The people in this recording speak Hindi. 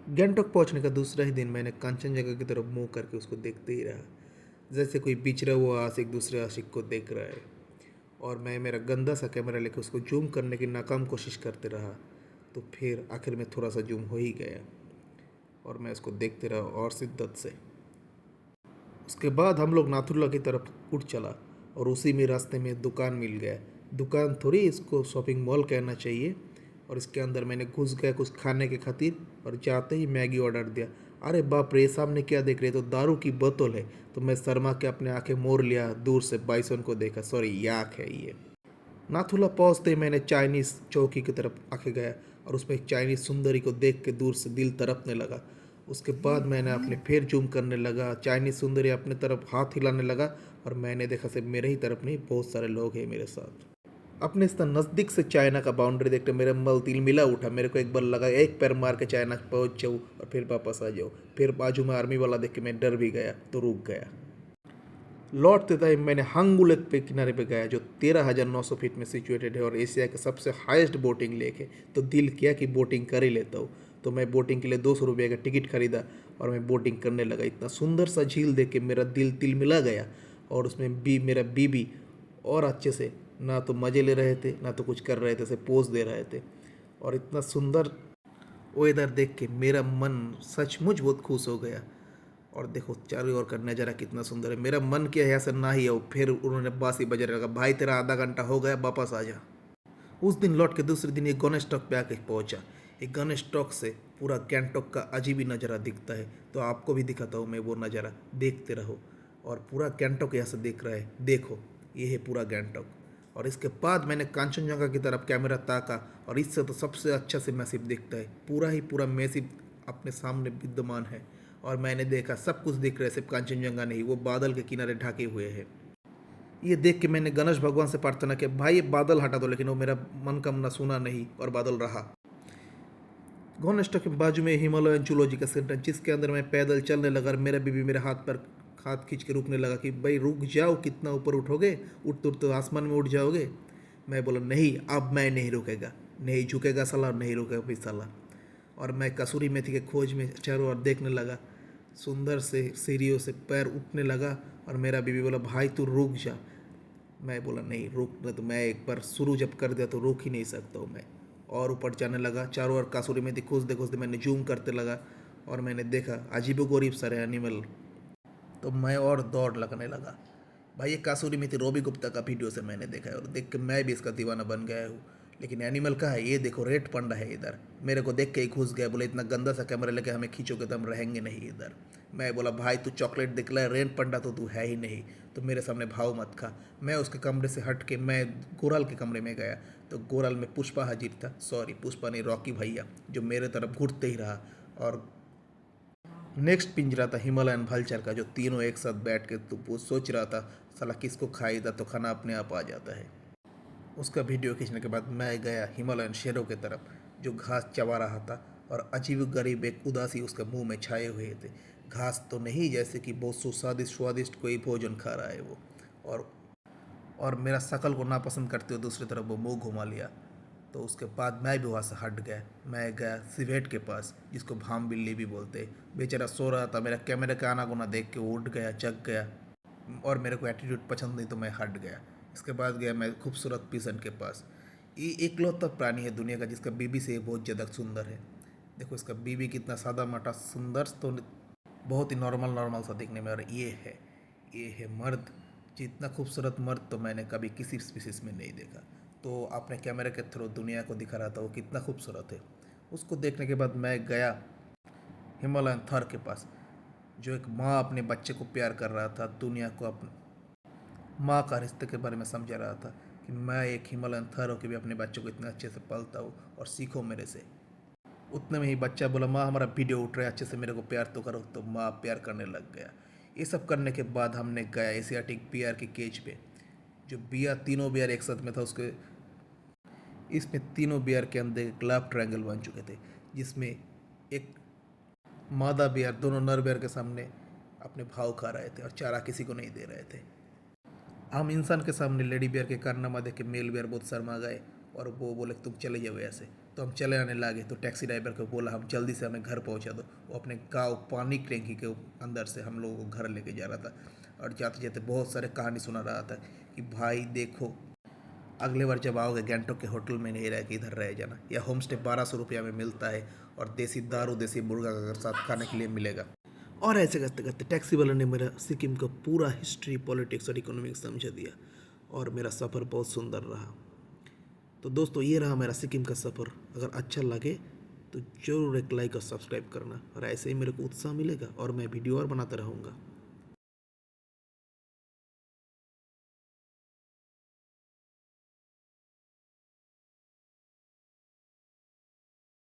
गैंगटॉक पहुंचने का दूसरा ही दिन मैंने कांचनजंगा की तरफ मुंह करके उसको देखते ही रहा, जैसे कोई बिछड़ा हुआ आशिक दूसरे आशिक को देख रहा है। और मैं मेरा गंदा सा कैमरा लेकर उसको जूम करने की नाकाम कोशिश करते रहा, तो फिर आखिर में थोड़ा सा जूम हो ही गया और मैं उसको देखते रहा और शिद्दत से। उसके बाद हम लोग नाथुला की तरफ उठ चला और उसी में रास्ते में दुकान मिल गया। दुकान थोड़ी इसको शॉपिंग मॉल कहना चाहिए। और इसके अंदर मैंने घुस गया कुछ खाने के खातिर और जाते ही मैगी ऑर्डर दिया। अरे बाप रे, सामने क्या देख रहे, तो दारू की बोतल है। तो मैं शर्मा के अपने आंखें मोड़ लिया, दूर से बाइसन को देखा, सॉरी याक है ये। नाथुला पहुंचते ही मैंने चाइनीज़ चौकी की तरफ आके गया और उसमें एक चाइनीज़ सुंदरी को देख के दूर से दिल तड़पने लगा। उसके बाद मैंने अपने फिर जूम करने लगा, चाइनीज़ सुंदरी अपने तरफ हाथ हिलाने लगा और मैंने देखा सिर्फ मेरे ही तरफ नहीं, बहुत सारे लोग हैं मेरे साथ। अपने इस तरह नज़दीक से चाइना का बाउंड्री देखते मेरा मल तिल मिला उठा। मेरे को एक बार लगा एक पैर मार के चाइना पहुंच जाऊँ और फिर वापस आ जाऊँ। फिर बाजू में आर्मी वाला देख के मैं डर भी गया तो रुक गया। लौटते टाइम मैंने हांगू लेक पे किनारे पे गया, जो 13,900 फीट में सिचुएटेड है और एशिया का सबसे हाईएस्ट बोटिंग लेक है। तो दिल किया कि बोटिंग कर ही लेता हूँ। तो मैं बोटिंग के लिए 200 रुपये का टिकट खरीदा और मैं बोटिंग करने लगा। इतना सुंदर सा झील देख के मेरा दिल तिल मिला गया। और उसमें मेरा बीबी और अच्छे से ना तो मज़े ले रहे थे ना तो कुछ कर रहे थे, सिर्फ पोज दे रहे थे। और इतना सुंदर वेदर देख के मेरा मन सचमुच बहुत खुश हो गया। और देखो चारों ओर का नज़ारा कितना सुंदर है। मेरा मन किया यहाँ से ना ही आओ, फिर उन्होंने बांसुरी बजाने लगा, भाई तेरा आधा घंटा हो गया, वापस आ जा। उस दिन लौट के दूसरे दिन ये गणेश टॉक पे आके पहुंचा। ये गणेश टॉक से पूरा गैंगटॉक का अजीब ही नज़ारा दिखता है। तो आपको भी दिखाता हूँ मैं वो नज़ारा, देखते रहो। और पूरा गैंगटॉक यहाँ से दिख रहा है, देखो ये है पूरा गैंगटॉक। और इसके बाद मैंने कांचनजंगा की तरफ कैमरा ताका और इससे तो सबसे अच्छा से मैसिव दिखता है, पूरा ही पूरा मैसिव अपने सामने विद्यमान है। और मैंने देखा सब कुछ दिख रहा है, सिर्फ कांचनजंगा नहीं, वो बादल के किनारे ढके हुए हैं। ये देख के मैंने गणेश भगवान से प्रार्थना किया, भाई ये बादल हटा दो, लेकिन वो मेरा मन कामना सुना नहीं और बादल रहा। गणेश के बाजू में हिमालयन जूलॉजी का सेंटर, जिसके अंदर मैं पैदल चलने लगा और मेरा बीबी मेरे हाथ पर हाथ खींच के रुकने लगा कि भाई रुक जाओ, कितना ऊपर उठोगे, उठ तो आसमान में उठ जाओगे। मैं बोला नहीं, अब मैं नहीं रुकेगा, नहीं झुकेगा साला और नहीं रुकेगा भी साला। और मैं कसूरी मेथी के खोज में चारों ओर देखने लगा। सुंदर से सीढ़ियों से पैर उठने लगा और मेरा बीबी बोला भाई तू रुक जा। मैं बोला नहीं रुक, तो मैं एक बार शुरू जब कर दिया तो रुक ही नहीं सकता हूँ मैं। और ऊपर जाने लगा, चारों ओर कसूरी मेथी खोजते खोजते मैंने जूम करते लगा और मैंने देखा अजीबोगरीब सारे एनिमल। तो मैं और दौड़ लगने लगा। भाई ये कासूरी मित्र रॉबी गुप्ता का वीडियो से मैंने देखा है और देख के मैं भी इसका दीवाना बन गया हूँ। लेकिन एनिमल का है, ये देखो रेड पांडा है इधर। मेरे को देख के ही घुस गया, बोले इतना गंदा सा कैमरा लेके हमें खींचोगे तो हम रहेंगे नहीं इधर। मैं बोला भाई तू चॉकलेट दिखला है, रेड पांडा तो तू है ही नहीं, तो मेरे सामने भाव मत खा। मैं उसके कमरे से हट के मैं गोराल के कमरे में गया। तो गोराल में पुष्पा हाजिर था, सॉरी पुष्पा नहीं, रॉकी भैया, जो मेरे तरफ घुटते ही रहा। और नेक्स्ट पिंजरा था हिमालयन भल्चर का, जो तीनों एक साथ बैठ के तो वो सोच रहा था साला किसको खाएगा तो खाना अपने आप आ जाता है। उसका वीडियो खींचने के बाद मैं गया हिमालयन शेरों की तरफ, जो घास चबा रहा था और अजीब गरीब एक उदासी उसके मुंह में छाए हुए थे। घास तो नहीं, जैसे कि बहुत सुस्वादिष्ट स्वादिष्ट कोई भोजन खा रहा है वो। और और मेरा शकल को नापसंद करते हुए दूसरी तरफ वो मुंह घुमा लिया। तो उसके बाद मैं भी वहाँ से हट गया। मैं गया सिवेट के पास, जिसको भाम बिल्ली भी बोलते हैं। बेचारा सो रहा था, मेरा कैमरे का आना गोना देख के वो उठ गया, जग गया। और मेरे को एटीट्यूड पसंद नहीं तो मैं हट गया। इसके बाद गया मैं खूबसूरत पिसन के पास। ये इकलौता प्राणी है दुनिया का जिसका बीबी से बहुत ज़्यादा सुंदर है। देखो इसका बीबी कितना सादा माटा सुंदर, तो बहुत ही नॉर्मल नॉर्मल सा दिखने में। और ये है मर्द, जितना खूबसूरत मर्द तो मैंने कभी किसी स्पीसीज में नहीं देखा। तो अपने कैमरे के थ्रू दुनिया को दिखा रहा था वो कितना खूबसूरत है। उसको देखने के बाद मैं गया हिमालयन थर के पास, जो एक माँ अपने बच्चे को प्यार कर रहा था, दुनिया को अपने माँ का रिश्ते के बारे में समझा रहा था कि मैं एक हिमालयन थर होकर भी अपने बच्चों को इतने अच्छे से पालता हूँ और सीखो मेरे से। उतने में ही बच्चा बोला माँ हमारा वीडियो उठ रहा है, अच्छे से मेरे को प्यार तो करो। तो माँ प्यार करने लग गया। ये सब करने के बाद हमने गया एशियाटिक बियर की केज पे, जो बियर तीनों बियर एक साथ में था। उसके इसमें तीनों बियर के अंदर एक लव ट्रायंगल बन चुके थे, जिसमें एक मादा बियर दोनों नर बियर के सामने अपने भाव खा रहे थे और चारा किसी को नहीं दे रहे थे। हम इंसान के सामने लेडी बियर के कारनामा देख के मेल बियर बहुत शर्मा गए और वो बोले तुम चले जाओ ऐसे। तो हम चले आने लगे, तो टैक्सी ड्राइवर को बोला हम जल्दी से हमें घर पहुंचा दो। वो अपने गांव पानी टैंकी के अंदर से हम लोगों को घर लेके जा रहा था, और जाते जाते बहुत सारे कहानी सुना रहा था कि भाई देखो, अगले बार जब आओगे गैंगटॉक के होटल में नहीं रह के इधर रह जाना, या होम स्टे 1200 रुपया में मिलता है, और देसी दारू देसी मुर्गा का साथ खाने के लिए मिलेगा। और ऐसे करते करते टैक्सी वाला ने मेरा सिक्किम का पूरा हिस्ट्री, पॉलिटिक्स और इकोनॉमिक्स समझा दिया, और मेरा सफ़र बहुत सुंदर रहा। तो दोस्तों, ये रहा मेरा सिक्किम का सफ़र। अगर अच्छा लगे तो ज़रूर एक लाइक और सब्सक्राइब करना, और ऐसे ही मेरे को उत्साह मिलेगा और मैं वीडियो और बनाता रहूँगा।